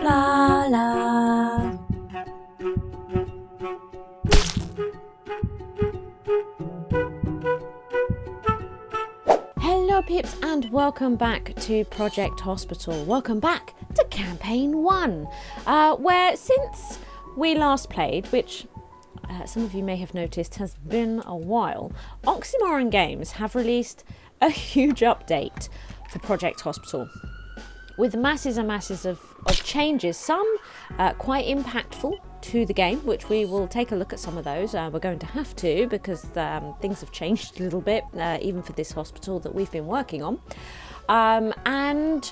La la. Hello Pips and welcome back to Project Hospital. Welcome back to Campaign 1, where since we last played, which some of you may have noticed has been a while, Oxymoron Games have released a huge update for Project Hospital with masses and masses of changes, some quite impactful to the game, which we will take a look at some of those. We're going to have to, because things have changed a little bit, even for this hospital that we've been working on, and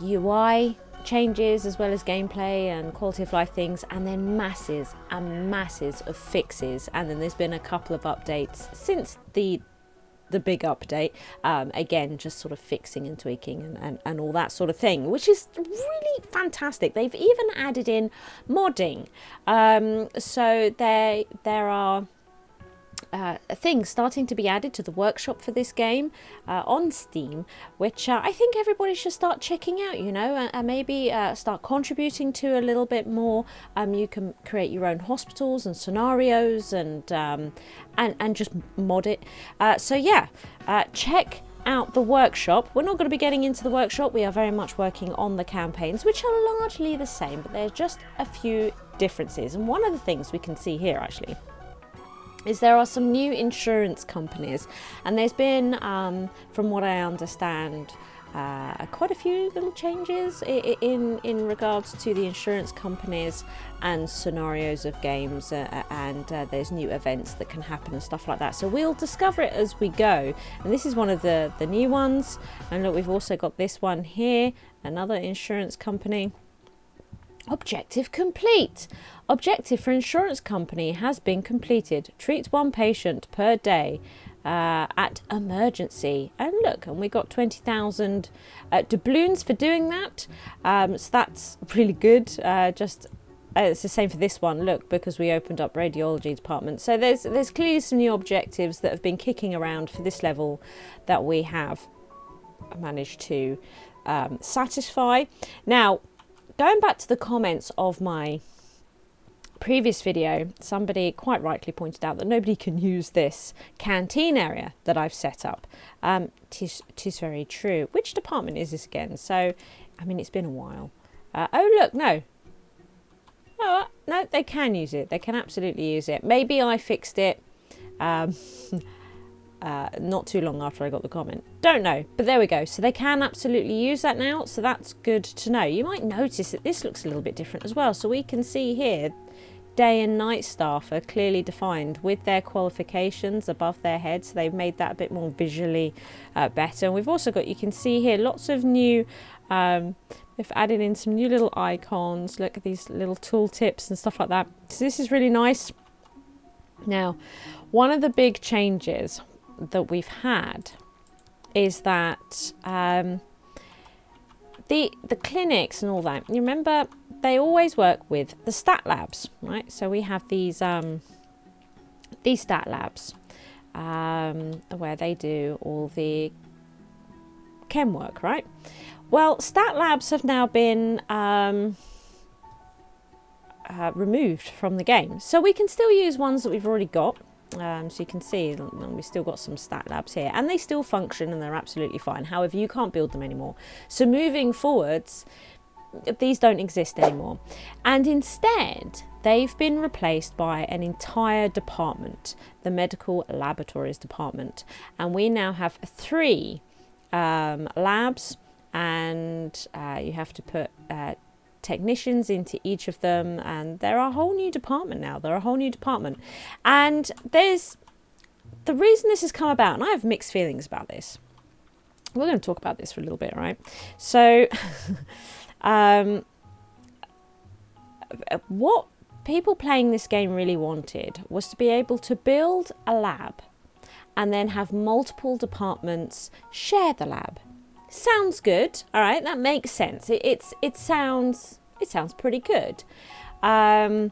UI changes as well as gameplay and quality of life things, and then masses and masses of fixes. And then there's been a couple of updates since the big update, again just sort of fixing and tweaking and all that sort of thing, which is really fantastic. They've even added in modding, so there are things starting to be added to the workshop for this game on Steam, which I think everybody should start checking out, you know, and maybe start contributing to a little bit more. You can create your own hospitals and scenarios and just mod it. So yeah, check out the workshop. We're not going to be getting into the workshop. We are very much working on the campaigns, which are largely the same, but there's just a few differences. And one of the things we can see here actually is there are some new insurance companies, and there's been, from what I understand, quite a few little changes in regards to the insurance companies and scenarios of games, and there's new events that can happen and stuff like that. So we'll discover it as we go, and this is one of the new ones. And look, we've also got this one here, another insurance company. Objective complete. Objective for insurance company has been completed. Treats one patient per day at emergency. And look, and we got 20,000 doubloons for doing that. So that's really good. It's the same for this one. Look, because we opened up radiology department. So there's clearly some new objectives that have been kicking around for this level that we have managed to satisfy. Now, going back to the comments of my previous video, somebody quite rightly pointed out that nobody can use this canteen area that I've set up. Tis very true. Which department is this again? So, I mean, it's been a while. Oh, look, no. No, they can use it. They can absolutely use it. Maybe I fixed it not too long after I got the comment. Don't know, but there we go. So they can absolutely use that now, so that's good to know. You might notice that this looks a little bit different as well. So we can see here day and night staff are clearly defined with their qualifications above their heads. So they've made that a bit more visually better. And we've also got, you can see here, lots of new, they've added in some new little icons. Look at these little tooltips and stuff like that. So this is really nice. Now, one of the big changes that we've had is that the clinics and all that, you remember they always work with the stat labs, right? So we have these stat labs where they do all the chem work, right? Well, stat labs have now been removed from the game, so we can still use ones that we've already got. So you can see we've still got some stat labs here, and they still function and they're absolutely fine. However, you can't build them anymore. So moving forwards, these don't exist anymore. And instead, they've been replaced by an entire department, the medical laboratories department. And we now have 3 labs, and you have to put technicians into each of them, and they're a whole new department now. And there's the reason this has come about, and I have mixed feelings about this. We're going to talk about this for a little bit, right? So what people playing this game really wanted was to be able to build a lab and then have multiple departments share the lab. Sounds good, all right, that makes sense. It sounds pretty good, and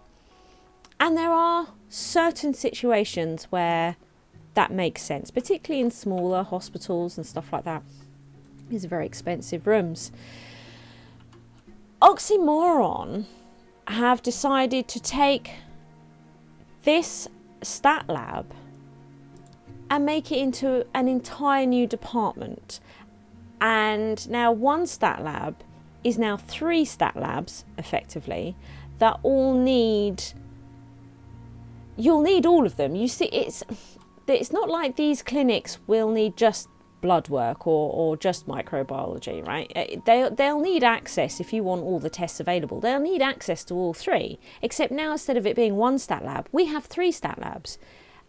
there are certain situations where that makes sense, particularly in smaller hospitals and stuff like that. These are very expensive rooms. Oxymoron have decided to take this stat lab and make it into an entire new department. And now one stat lab is now 3 stat labs, effectively, that all need... You'll need all of them. You see, it's not like these clinics will need just blood work or just microbiology, right? They'll need access if you want all the tests available. They'll need access to all 3, except now instead of it being 1 stat lab, we have 3 stat labs.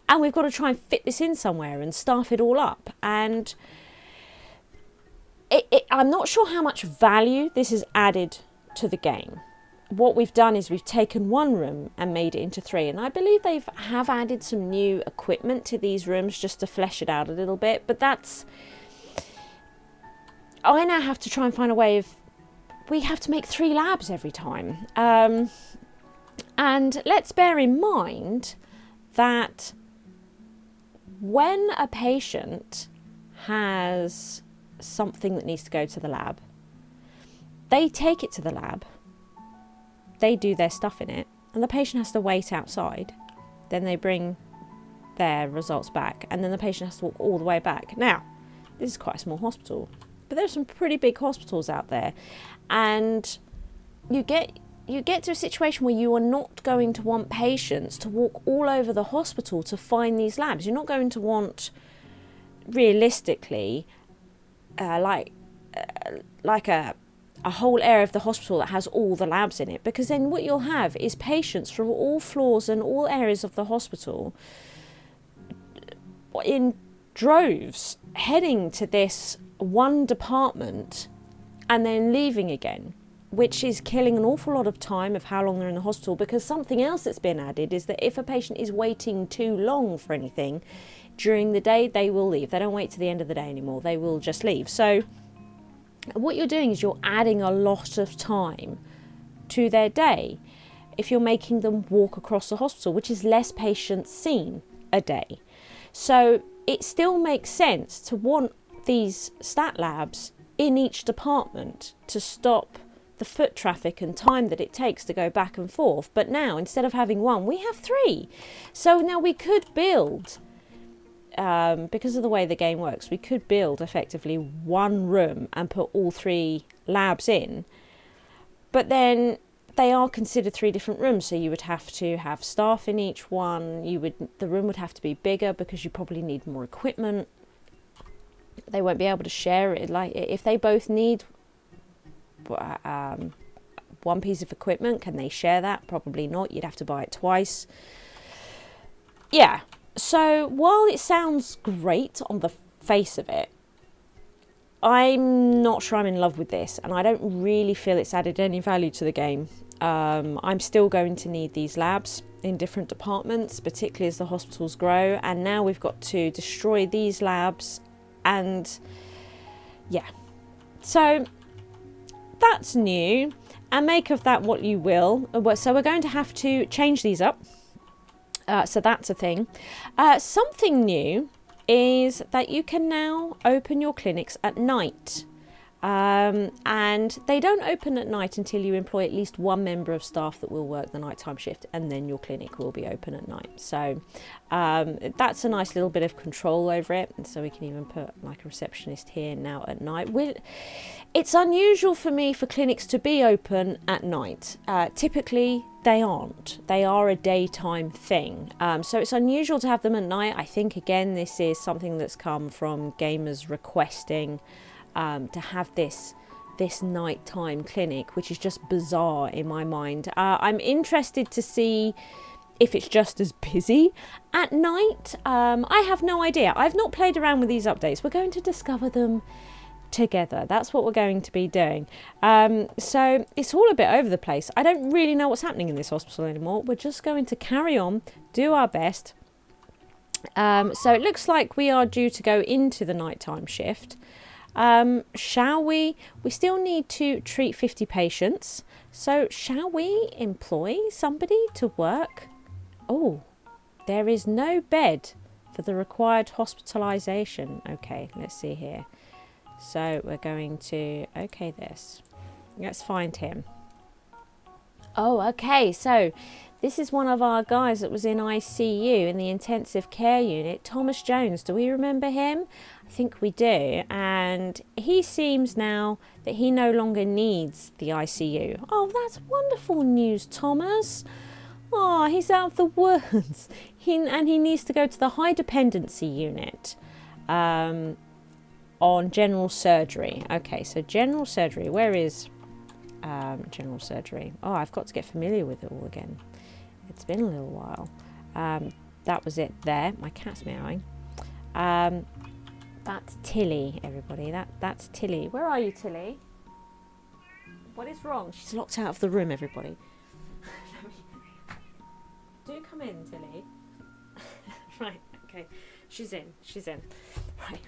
And we've got to try and fit this in somewhere and staff it all up. And I'm not sure how much value this has added to the game. What we've done is we've taken 1 room and made it into 3. And I believe they have added some new equipment to these rooms just to flesh it out a little bit. But that's... I now have to try and find a way of... We have to make 3 labs every time. And let's bear in mind that when a patient has something that needs to go to the lab, they take it to the lab, they do their stuff in it, and the patient has to wait outside. Then they bring their results back, and then the patient has to walk all the way back. Now, this is quite a small hospital, but there's some pretty big hospitals out there, and you get to a situation where you are not going to want patients to walk all over the hospital to find these labs. You're not going to want, realistically, like a whole area of the hospital that has all the labs in it, because then what you'll have is patients from all floors and all areas of the hospital in droves heading to this one department and then leaving again, which is killing an awful lot of time of how long they're in the hospital. Because something else that's been added is that if a patient is waiting too long for anything during the day, they will leave. They don't wait to the end of the day anymore. They will just leave. So what you're doing is you're adding a lot of time to their day if you're making them walk across the hospital, which is less patients seen a day. So it still makes sense to want these stat labs in each department to stop the foot traffic and time that it takes to go back and forth. But now, instead of having 1, we have 3. So now we could build, because of the way the game works, we could build effectively 1 room and put all 3 labs in. But then they are considered 3 different rooms, so you would have to have staff in each one. The room would have to be bigger because you probably need more equipment. They won't be able to share it. Like, if they both need 1 piece of equipment, can they share that? Probably not. You'd have to buy it twice. Yeah. So while it sounds great on the face of it, I'm not sure I'm in love with this, and I don't really feel it's added any value to the game. I'm still going to need these labs in different departments, particularly as the hospitals grow, and now we've got to destroy these labs. And yeah, so that's new, and make of that what you will. So we're going to have to change these up. So that's a thing. Something new is that you can now open your clinics at night. And they don't open at night until you employ at least 1 member of staff that will work the nighttime shift, and then your clinic will be open at night. So that's a nice little bit of control over it. And so we can even put like a receptionist here now at night. It's unusual for me for clinics to be open at night. Typically they aren't. They are a daytime thing. So it's unusual to have them at night. I think, again, this is something that's come from gamers requesting to have this nighttime clinic, which is just bizarre in my mind. I'm interested to see if it's just as busy at night. I have no idea. I've not played around with these updates. We're going to discover them together. That's what we're going to be doing. So it's all a bit over the place. I don't really know what's happening in this hospital anymore. We're just going to carry on, do our best. So it looks like we are due to go into the nighttime shift. Shall we? We still need to treat 50 patients. So shall we employ somebody to work? Oh, there is no bed for the required hospitalisation. Okay, let's see here. So we're going to, okay, this. Let's find him. Oh, okay. So this is one of our guys that was in ICU in the intensive care unit, Thomas Jones. Do we remember him? I think we do. And he seems now that he no longer needs the ICU. Oh, that's wonderful news, Thomas. Oh, he's out of the woods. He needs to go to the high dependency unit on general surgery. Okay, so general surgery. Where is general surgery? Oh, I've got to get familiar with it all again. It's been a little while. That was it there. My cat's meowing. That's Tilly, everybody. That's Tilly. Where are you, Tilly? What is wrong? She's locked out of the room, everybody. Do come in, Tilly. Right, okay. She's in. Right.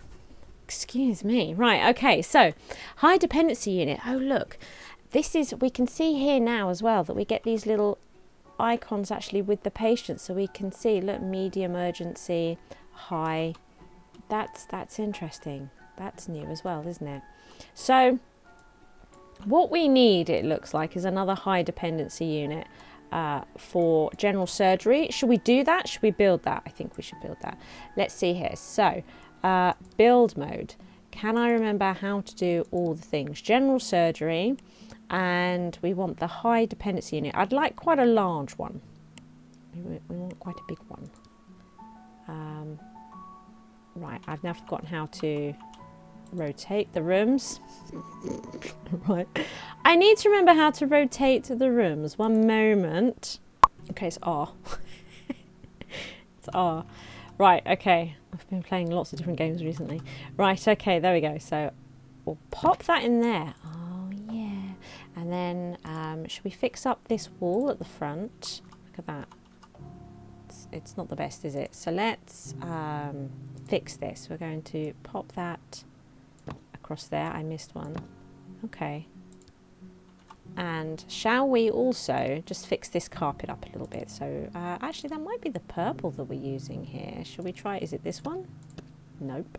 Excuse me. Right, okay. So, high dependency unit. Oh, look. We can see here now as well that we get these little icons actually with the patient, so we can see, look, medium urgency, high. That's interesting. That's new as well, isn't it? So what we need, it looks like, is another high dependency unit for general surgery. Should we do that? Should we build that? I think we should build that. Let's see here. So build mode. Can I remember how to do all the things? General surgery. And we want the high dependency unit. I'd like quite a large one. We want quite a big one. Right, I've now forgotten how to rotate the rooms. Right. I need to remember how to rotate the rooms. One moment. Okay, it's R. It's R. Right, okay. I've been playing lots of different games recently. Right, okay, there we go. So we'll pop that in there. And then, should we fix up this wall at the front? Look at that. It's not the best, is it? So let's fix this. We're going to pop that across there. I missed one. Okay. And shall we also just fix this carpet up a little bit? So actually, that might be the purple that we're using here. Shall we try? Is it this one? Nope.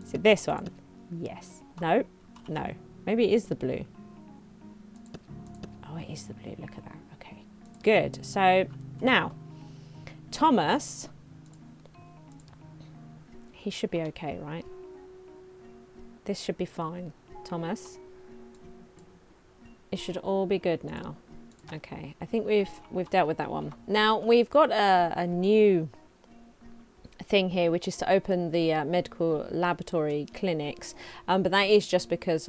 Is it this one? Yes. No. No. Maybe it is the blue. Oh, it is the blue. Look at that. Okay. Good. So now, Thomas, he should be okay, right? This should be fine. Thomas, it should all be good now. Okay. I think we've dealt with that one. Now we've got a new thing here, which is to open the medical laboratory clinics, but that is just because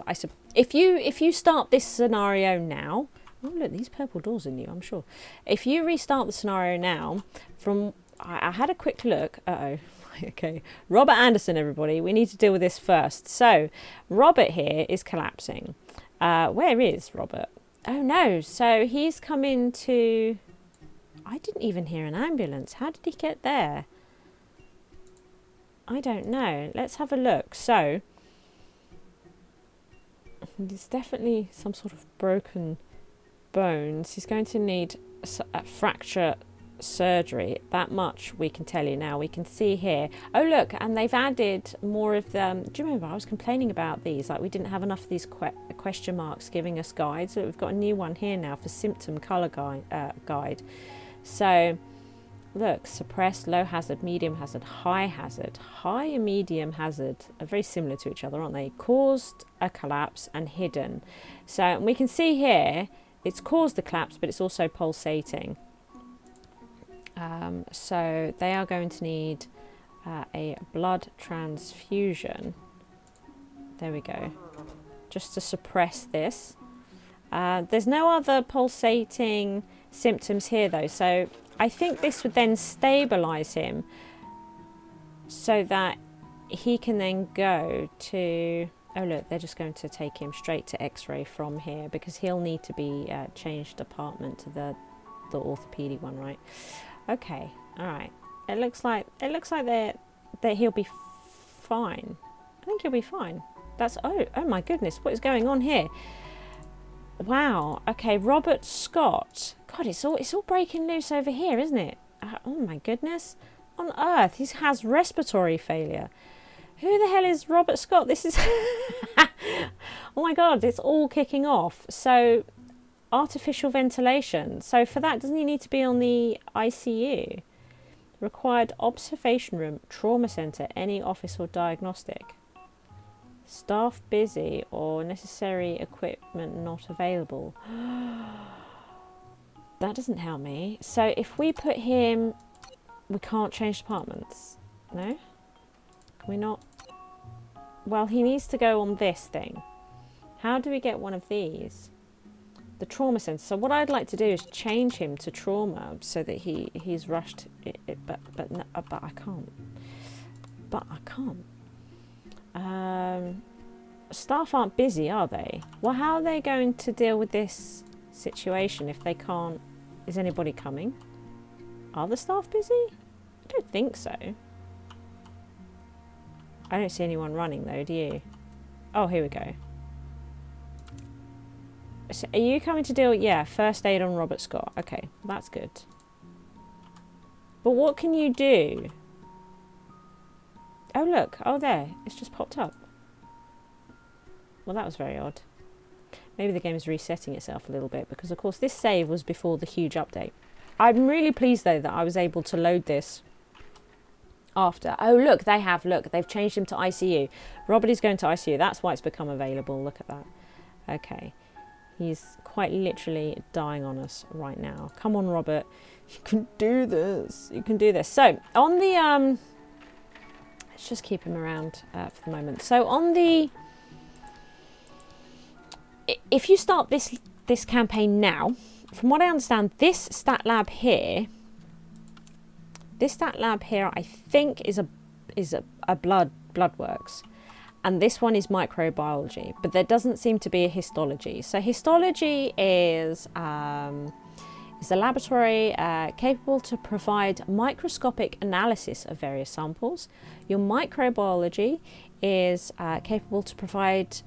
if you start this scenario now, oh look, these purple doors are new, I'm sure. If you restart the scenario now, I had a quick look. Okay, Robert Anderson, everybody, we need to deal with this first. So Robert here is collapsing. Where is Robert? Oh no, so he's come into, I didn't even hear an ambulance. How did he get there? I don't know. Let's have a look. So there's definitely some sort of broken bones. He's going to need a fracture surgery. That much we can tell you now. We can see here. Oh look, and they've added more of them. Do you remember I was complaining about these? Like we didn't have enough of these question marks giving us guides. So we've got a new one here now for symptom colour guide. So look, suppressed, low hazard, medium hazard, high hazard. High and medium hazard are very similar to each other, aren't they? Caused a collapse and hidden. So we can see here, it's caused the collapse, but it's also pulsating. So they are going to need a blood transfusion. There we go. Just to suppress this. There's no other pulsating symptoms here though, so I think this would then stabilise him so that he can then go to, oh look, they're just going to take him straight to x-ray from here because he'll need to be changed department to the orthopedic one, right? Okay, all right. It looks like that he'll be fine. I think he'll be fine. That's, oh my goodness, what is going on here? Wow. Okay, Robert Scott. God, it's all breaking loose over here, isn't it? Oh my goodness. On earth, he has respiratory failure. Who the hell is Robert Scott? This is... Oh my God, it's all kicking off. So artificial ventilation. So for that, doesn't he need to be on the ICU? Required observation room, trauma centre, any office or diagnostic. Staff busy or necessary equipment not available. That doesn't help me. So if we put him, we can't change departments. No? Can we not? Well, he needs to go on this thing. How do we get one of these? The trauma centre. So what I'd like to do is change him to trauma so that he's rushed. But I can't. But I can't. Staff aren't busy, are they? Well, how are they going to deal with this situation if they can't? Is anybody coming? Are the staff busy? I don't think so. I don't see anyone running though, do you? Oh, here we go. So are you coming to deal? Yeah, first aid on Robert Scott. Okay, that's good. But what can you do? Oh, look. Oh, there. It's just popped up. Well, that was very odd. Maybe the game is resetting itself a little bit because, of course, this save was before the huge update. I'm really pleased, though, that I was able to load this after. Oh, look, they've changed him to ICU. Robert is going to ICU. That's why it's become available. Look at that. Okay. He's quite literally dying on us right now. Come on, Robert. You can do this. You can do this. So, on the... let's just keep him around for the moment. So, on the... If you start this campaign now, from what I understand, this stat lab here, I think is a blood works, and this one is microbiology, but there doesn't seem to be a histology. So histology is a laboratory capable to provide microscopic analysis of various samples. Your microbiology is capable to provide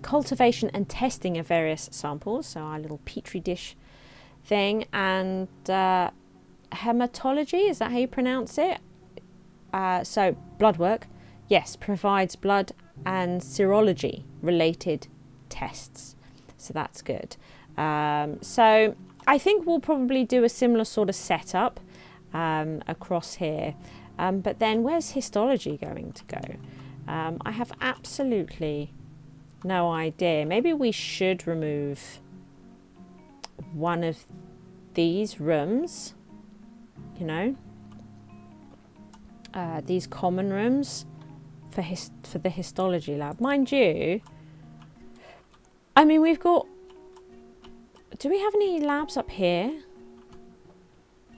cultivation and testing of various samples, so our little petri dish thing, and hematology, is that how you pronounce it? So blood work, yes, provides blood and serology related tests, so that's good. So I think we'll probably do a similar sort of setup across here, but then where's histology going to go? I have absolutely no idea. Maybe we should remove one of these rooms, you know, these common rooms for the histology lab. Mind you, I mean, we've got... Do we have any labs up here?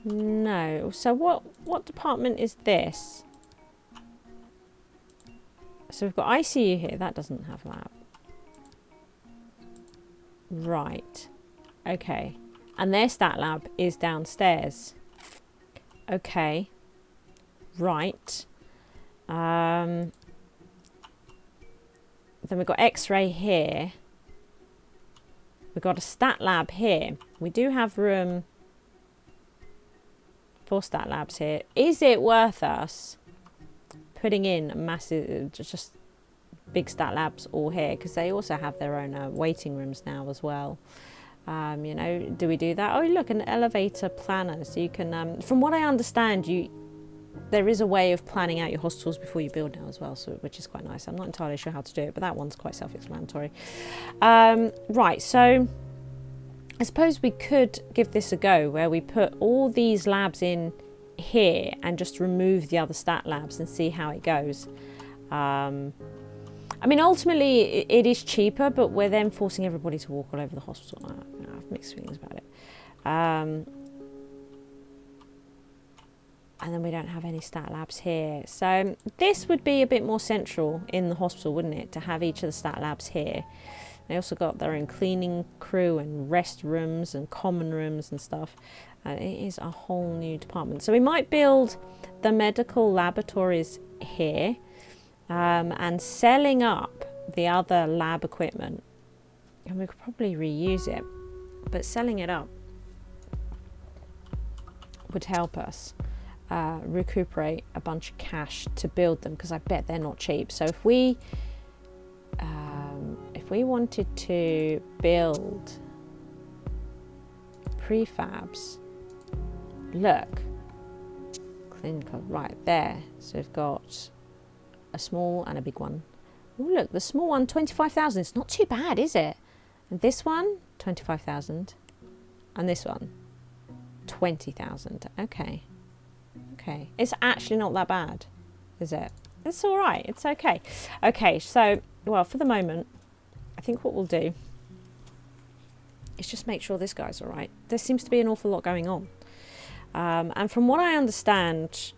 No. So what department is this? So we've got ICU here. That doesn't have a lab. Right. Okay. And their stat lab is downstairs. Okay. Right. Then we've got X-ray here. We've got a stat lab here. We do have room for stat labs here. Is it worth us putting in massive, just big stat labs all here? Because they also have their own waiting rooms now as well. You know, do we do that? Oh, look, an elevator planner. So you can, from what I understand, there is a way of planning out your hospitals before you build now as well, so which is quite nice. I'm not entirely sure how to do it, but that one's quite self-explanatory. Right, so I suppose we could give this a go where we put all these labs in here and just remove the other stat labs and see how it goes. I mean, ultimately it is cheaper, but we're then forcing everybody to walk all over the hospital. I have mixed feelings about it. And then we don't have any stat labs here. So this would be a bit more central in the hospital, wouldn't it? To have each of the stat labs here. They also got their own cleaning crew and rest rooms and common rooms and stuff. It is a whole new department. So we might build the medical laboratories here, and selling up the other lab equipment. And we could probably reuse it, but selling it up would help us recuperate a bunch of cash to build them, because I bet they're not cheap. So if if we wanted to build prefabs, look, clinical, right there. So we've got a small and a big one. Oh, look, the small one, 25,000. It's not too bad, is it? And this one, 25,000. And this one, 20,000. Okay. Okay. It's actually not that bad, is it? It's all right. It's okay. Okay, so, well, for the moment, I think what we'll do is just make sure this guy's all right. There seems to be an awful lot going on. And from what I understand,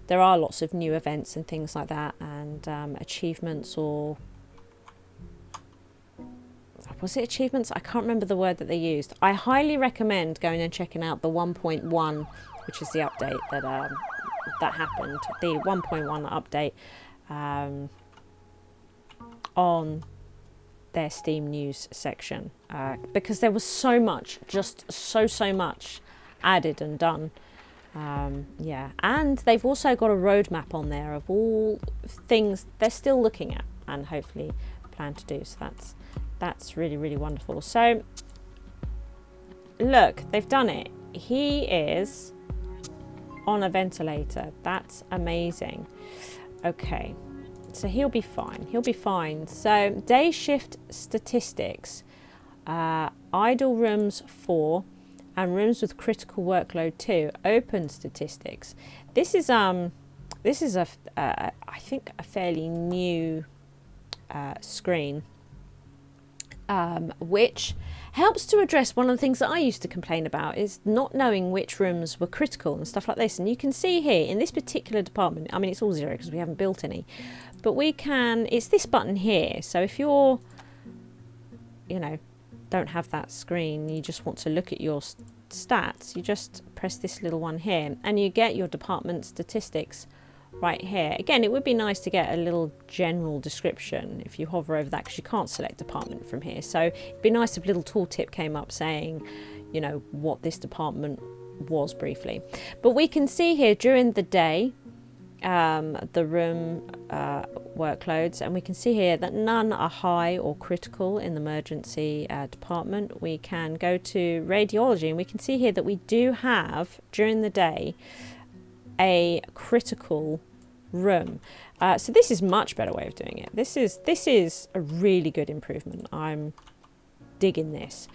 there are lots of new events and things like that, and achievements, or was it achievements? I can't remember the word that they used. I highly recommend going and checking out the 1.1, which is the update that that happened. The 1.1 update on their Steam news section, because there was so much, just so much added and done. Yeah, and they've also got a roadmap on there of all things they're still looking at and hopefully plan to do. So that's really, really wonderful. So look, they've done it. He is on a ventilator. That's amazing. Okay, so he'll be fine. He'll be fine. So day shift statistics, idle rooms 4 and rooms with critical workload 2, open statistics. This is I think a fairly new screen, which helps to address one of the things that I used to complain about, is not knowing which rooms were critical and stuff like this. And you can see here in this particular department, I mean, it's all 0 because we haven't built any, but we can, it's this button here. So if you're, you know, don't have that screen, you just want to look at your stats, you just press this little one here and you get your department statistics right here. Again, it would be nice to get a little general description if you hover over that, because you can't select department from here. So it'd be nice if a little tooltip came up saying, you know, what this department was briefly. But we can see here during the day the room workloads, and we can see here that none are high or critical in the emergency department. We can go to radiology and we can see here that we do have during the day a critical room. So this is much better way of doing it. This is a really good improvement. I'm digging this.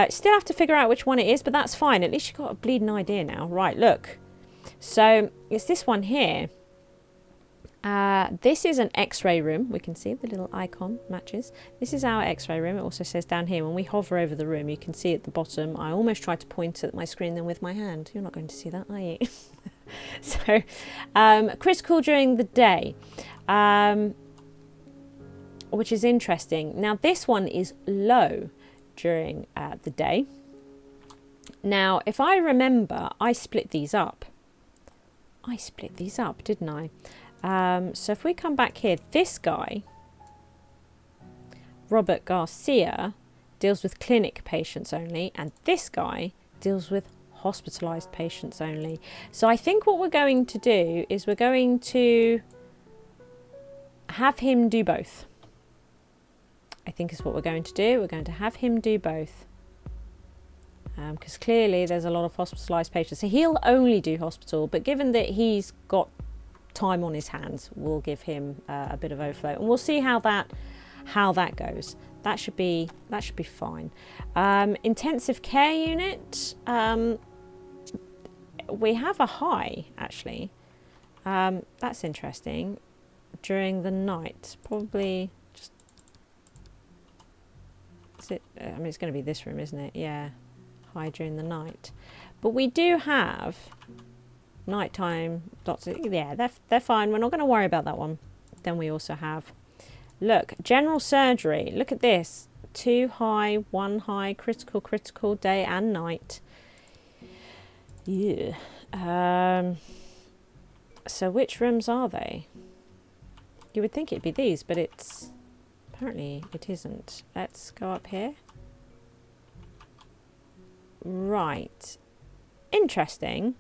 Still have to figure out which one it is, but that's fine. At least you've got a bleeding idea now. Right, look. So it's this one here. This is an x-ray room. We can see the little icon matches. This is our x-ray room. It also says down here, when we hover over the room, you can see at the bottom. I almost tried to point at my screen then with my hand. You're not going to see that, are you? So critical during the day, which is interesting. Now this one is low during the day. Now if I remember, I split these up, didn't I? So if we come back here, this guy, Robert Garcia, deals with clinic patients only, and this guy deals with hospitalized patients only. So I think what we're going to do is we're going to have him do both. I think is what we're going to do. We're going to have him do both, because clearly there's a lot of hospitalized patients. So he'll only do hospital, but given that he's got time on his hands, we'll give him a bit of overflow, and we'll see how that goes. That should be fine. Intensive care unit, we have a high actually. That's interesting. During the night, probably just, is it? I mean, it's going to be this room, isn't it? Yeah, high during the night. But we do have nighttime doctors. Yeah, they're fine. We're not going to worry about that one. Then we also have, look, general surgery. Look at this. 2 high, 1 high, critical, day and night. Yeah. So which rooms are they? You would think it'd be these, but it's apparently it isn't. Let's go up here. Right. Interesting.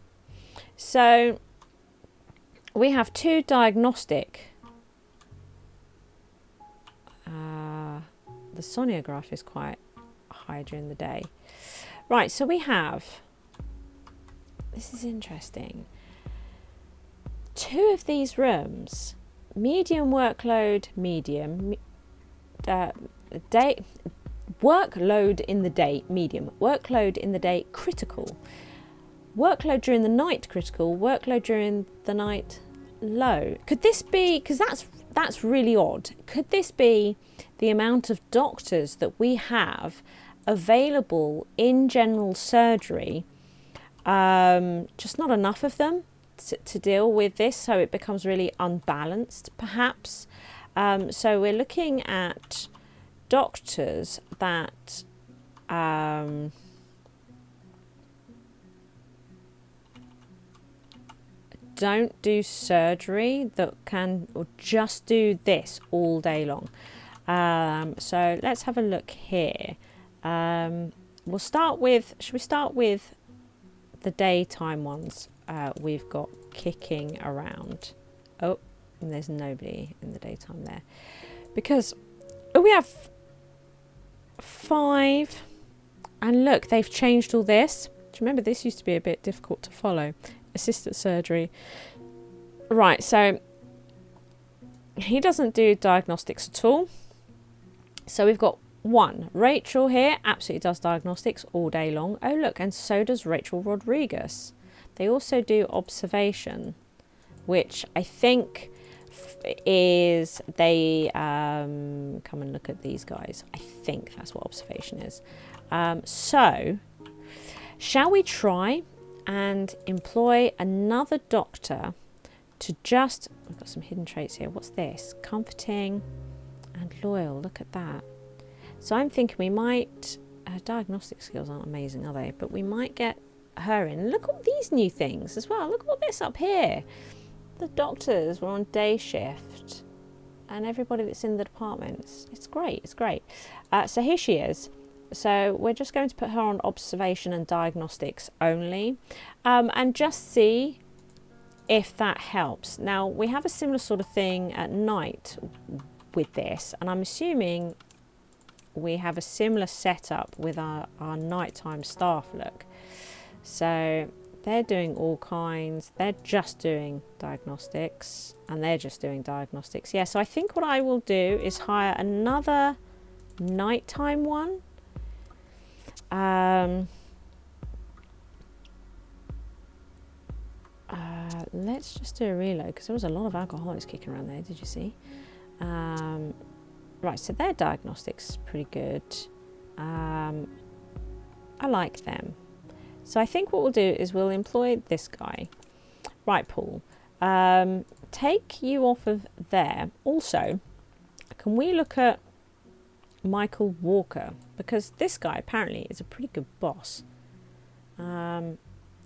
So we have 2 diagnostic the sonograph is quite high during the day. Right, so we have, this is interesting, 2 of these rooms, medium workload, medium, day, workload in the day, medium, workload in the day, critical, workload during the night, critical, workload during the night, low. Could this be, because that's really odd, could this be the amount of doctors that we have available in general surgery, just not enough of them to deal with this, so it becomes really unbalanced perhaps. So we're looking at doctors that don't do surgery, that can or just do this all day long. So let's have a look here. We'll start with, should we start with the daytime ones we've got kicking around? Oh, and there's nobody in the daytime there. Because we have 5, and look, they've changed all this. Do you remember this used to be a bit difficult to follow? Assistant surgery. Right, so he doesn't do diagnostics at all. So we've got 1. Rachel here absolutely does diagnostics all day long. Oh look, and so does Rachel Rodriguez. They also do observation, which I think is they come and look at these guys. I think that's what observation is. So shall we try and employ another doctor to just, we've got some hidden traits here. What's this? Comforting and loyal. Look at that. So I'm thinking we might, diagnostic skills aren't amazing, are they? But we might get her in. Look at all these new things as well. Look at all this up here. The doctors were on day shift and everybody that's in the departments. It's great. It's great. So here she is. So we're just going to put her on observation and diagnostics only, and just see if that helps. Now we have a similar sort of thing at night with this, and I'm assuming we have a similar setup with our nighttime staff. Look, so they're doing all kinds, they're just doing diagnostics, and they're just doing diagnostics. Yeah, so I think what I will do is hire another nighttime one. Let's just do a reload, because there was a lot of alcoholics kicking around there. Did you see? Right, so their diagnostics is pretty good. I like them. So I think what we'll do is we'll employ this guy. Right, Paul. Take you off of there. Also, can we look at Michael Walker? Because this guy apparently is a pretty good boss. And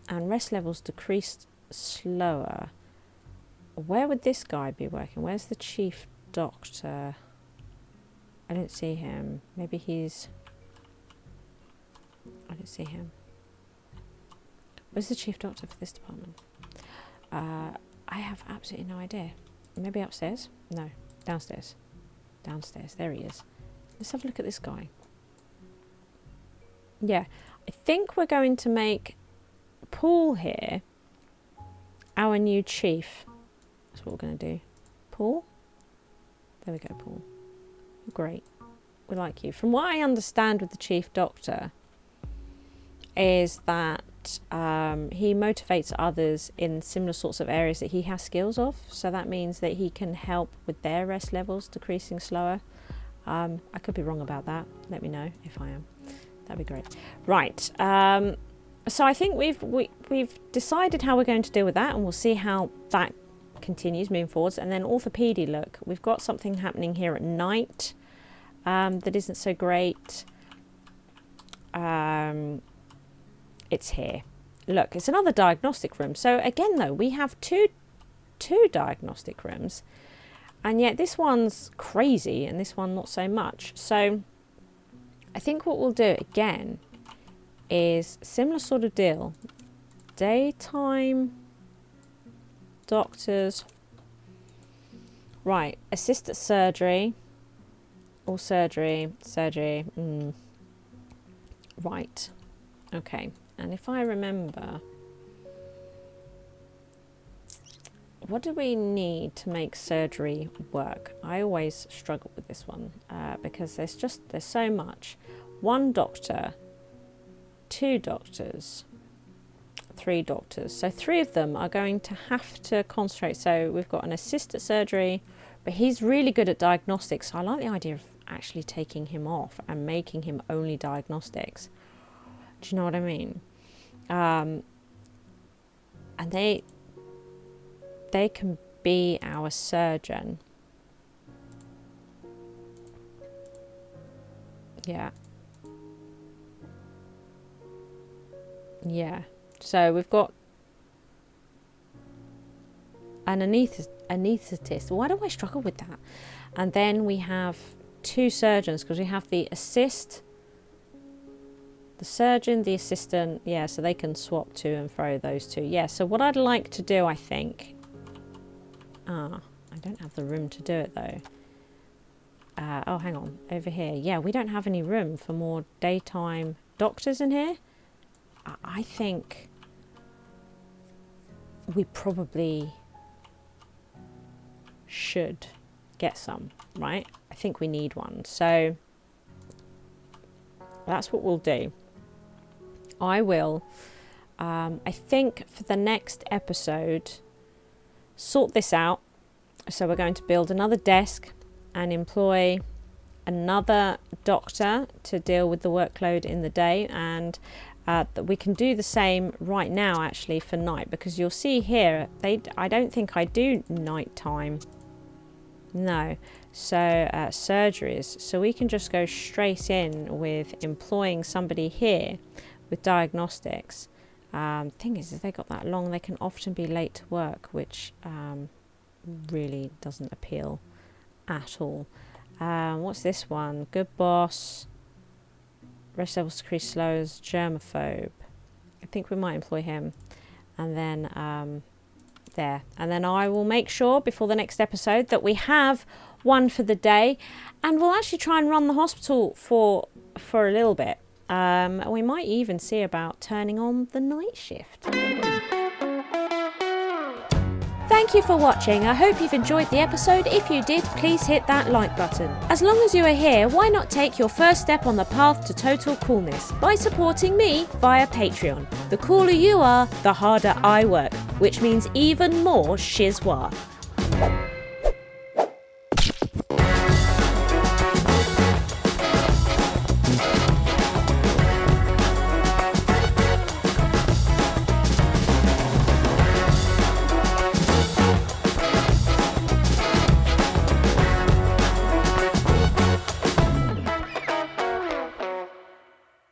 rest levels decreased slower. Where would this guy be working? Where's the chief doctor? I don't see him. Maybe he's... I don't see him. Where's the chief doctor for this department? I have absolutely no idea. Maybe upstairs? No, downstairs. Downstairs, there he is. Let's have a look at this guy. Yeah, I think we're going to make Paul here our new chief. That's what we're going to do. Paul? There we go, Paul. Great. We like you. From what I understand with the chief doctor is that he motivates others in similar sorts of areas that he has skills of. So that means that he can help with their rest levels decreasing slower. I could be wrong about that. Let me know if I am. That'd be great. Right. So I think we've decided how we're going to deal with that, and we'll see how that continues moving forwards. And then orthopedy, look, we've got something happening here at night that isn't so great. It's here. Look, it's another diagnostic room. So again, though, we have two diagnostic rooms, and yet this one's crazy and this one not so much. So I think what we'll do again is similar sort of deal. Daytime doctors. Right, assistant surgery. All surgery. Right. Okay. And if I remember, what do we need to make surgery work? I always struggle with this one because there's so much. 1 doctor, 2 doctors, 3 doctors. So 3 of them are going to have to concentrate. So we've got an assistant surgery, but he's really good at diagnostics. So I like the idea of actually taking him off and making him only diagnostics. Do you know what I mean? And they can be our surgeon. Yeah. So we've got an anaesthetist. Why do I struggle with that? And then we have 2 surgeons, because we have the surgeon, the assistant. Yeah, so they can swap to and fro, those 2. Yeah, so what I'd like to do, I think... I don't have the room to do it, though. Oh, hang on. Over here. Yeah, we don't have any room for more daytime doctors in here. I think we probably should get some, right? I think we need one. So that's what we'll do. I will, I think for the next episode, sort this out. So we're going to build another desk and employ another doctor to deal with the workload in the day, and that we can do the same right now actually for night, because you'll see here I don't think I do nighttime. No. So surgeries, so we can just go straight in with employing somebody here with diagnostics. Thing is if they got that long, they can often be late to work, which really doesn't appeal at all. What's this one? Good boss, rest levels decrease slow as germaphobe. I think we might employ him. And then there, and then I will make sure before the next episode that we have one for the day, and we'll actually try and run the hospital for a little bit. We might even see about turning on the night shift. Thank you for watching. I hope you've enjoyed the episode. If you did, please hit that like button. As long as you are here, why not take your first step on the path to total coolness by supporting me via Patreon. The cooler you are, the harder I work, which means even more SHIZWAH.